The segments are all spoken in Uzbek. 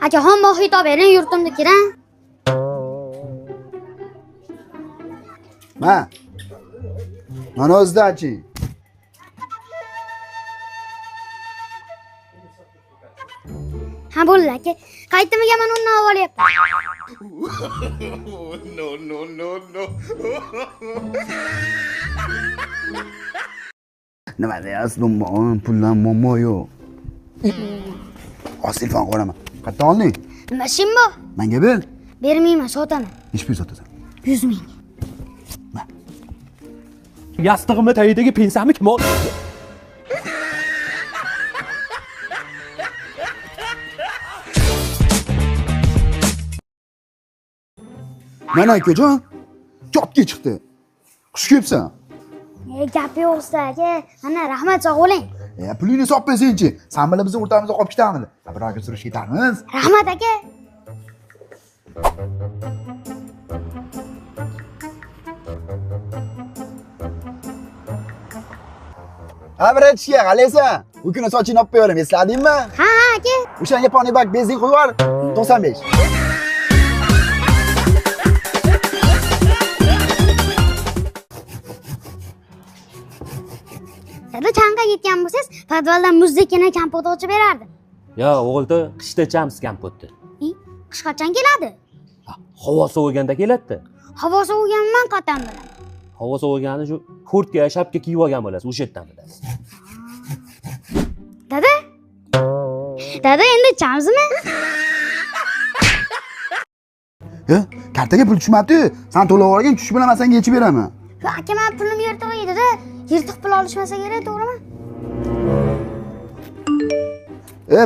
Akaxon mohiyto bering, yurtimni kiran. Mana o'zida-chi. Ha bo'ldi aka. Qaytimiga mana undan olyapman. No. Nima deyapsiz, puldan muammo yo'q. Hozir telefon qo'raman. Qayerdan olding? Nima ishim bor? Menga ber. Bermayman, sotaman. Nech pul sotasan? 100 ming. Yastig'imni tagidagi pensiyamni kim oldi? Mana akajon, chotga chiqdi. Xush kelibsan. Gap yo'qsa aka, mana rahmat sog' bo'ling. Pulingni hisob bersen-chi. Sen bilan biz o'rtamizda qolib ketamidi? Biroga surish ketamiz. Rahmat aka. Biratishga qalaysan? Bu kuni sochingni olib qo'yaverim, esladingmi? Ha aka. O'shanga ponibak benzin qo'yib yubor, 95. Dada chanqa ketgan bo'lsangiz, podvaldan muzdekina kompot ochib berardim. Yo, o'g'ilda qishda ichamiz kompotni. Qish qachon keladi? Havo soviganda keladi. Havo soviganman qatan bilan. Havo sovigani shu kurtka, shapka kiyib olgan bo'lasiz, o'sha yerdan bilasiz. Dada? Dada endi ichamizmi? Kartaga pul tushmabdi. Sen to'lab olgan tushib bilan men senga yechib beraman. Aka, men pulim yirtiq edi-da. Yirtiq pul olishmasa kerak, to'g'rimi?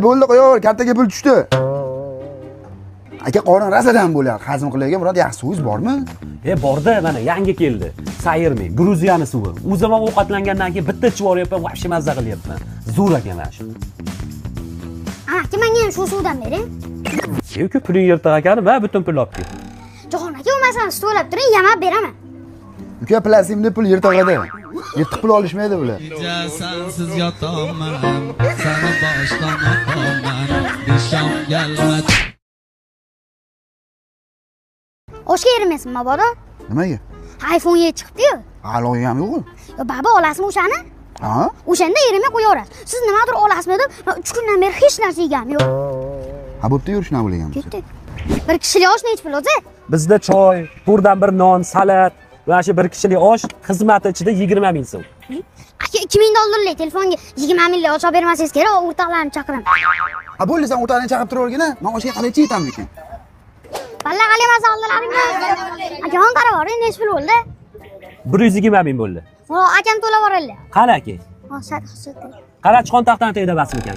Bo'ldi, qo'yaver, kartaga pul tushdi. Aka, qorin rasadan bo'lyapti. Hazm qilayotgan biror yaxshi suvingiz bormi? Borda, mana yangi keldi. Sayirmi, Gruziyani suvi. O'zim ham ovqatlangandan keyin bitta ichib olyapman, vahshiy mazza qilyapman. Zo'r ekan mana shu. Aka, menga ham shu suvdan bering. Yo'q, puling yirtiq ekani, men butun pul olib ket. Jahon aka, o'masan, to'lab turing, yamab beraman. Uka, plastimni pul yirtiq edi. Yirtiq pul olishmaydi bular. Sensiz yotaman, seni boshdan o'taman, nishon gelmedi. Oshga yerimaysan, mabodo? Nimaga? iPhone 7 chiqdi-yu. Aloyi ham yo'q. Yo, baba olasizmi o'shani? Ha? O'shanda yerimay qo'yaverasiz. Siz nimadir olasizmi deb, 3 kundan beri hech narsa yegam yo'q. Ha, bo'pti, yurish nima bo'laganmiz? Ketdik. Bir kishilik osh necha pul o'zi? Bizda choy, to'rdan bir non, salat, va shu bir kishilik osh xizmati ichida 20 ming so'm. Aka, 2000 dollarlik telefonga 20 minglik osh olib bermasangiz kerak, o'rtoqlarni chaqiraman. Ha, bo'ldi, sen o'rtog'ini chaqirib turavergin-a. Men oshga qalaychi yetam ekan. Valla qalemasa oldalaring. Aka, on qarab oring, necha pul bo'ldi? 120 ming bo'ldi. Akam to'lab yuboradilar. Qani aka? Hozir. Qarachqon taxtani tagida basmi ekan.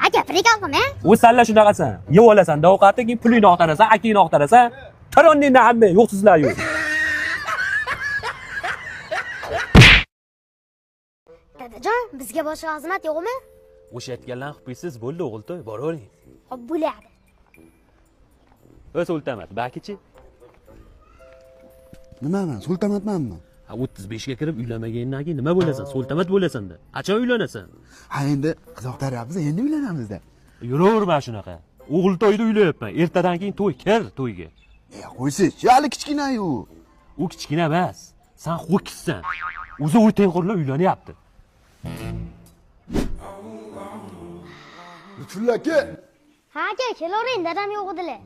Aka, prikol qilma. O'z salla shunaqasan. Yeb olasan, ovqatni keyin pulingni oqtarasan, akingni oqtarasan. Taronningni hamma yo'qsizlar yo'q. Dadajon, bizga boshqa xizmat yo'qmi? O'sha aytganlarni qilib qo'ysiz bo'ldi, o'g'iltoy, boravering. Xo'p, bo'ladi. O'z o'ltamat, bakichi. Nima men, sultamatmanmi? 35 ga kirib uylanmagandan keyin nima bo'lasan? Sultamat bo'lasan-da. Qachon uylanasan? Ha, endi qizoqtaryapmiz, endi uylanamiz-da. Yuraverma shunaqa. O'g'iltoyda uylayapman. Ertadan keyin to'y, kir to'yga. Qo'ysiz, hali kichkina-yu. U kichkina emas. Sen ho'kizsan. O'zi uy tengqurlar uylanyapti. Lutfulla aka. Ha aka, kelavering, dadam yo'q edilar.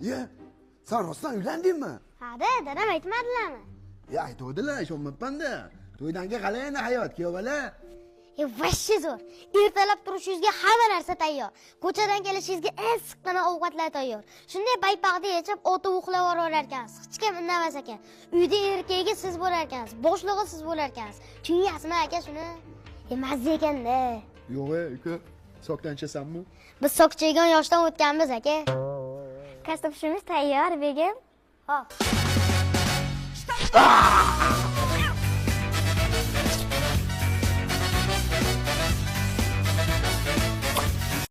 Sen rostdan uylandingmi? Ha, dadam aytmadilarmi? Aytuvdilar, ishonmabman-da. To'ydan keyin qalay endi hayot, kuyovlar? Vashshi zo'r. Ertalab turishingizga hamma narsa tayyor. Ko'chadan kelishingizga eng siqqina ovqatlar tayyor. Shunday baypaqda yechib, o'tib uxlab orar ekansiz. Hech kim indamas ekan. Uyda erkagi siz bo'lar ekansiz, boshlig'i siz bo'lar ekansiz. Tushunasizmi aka shuni? Mazza ekanda. Yo'q, aka. Sokdan ichasanmi? Biz sok chegan yoshdan o'tganmiz aka. Kartoshkamiz tayyor, begim. Hop.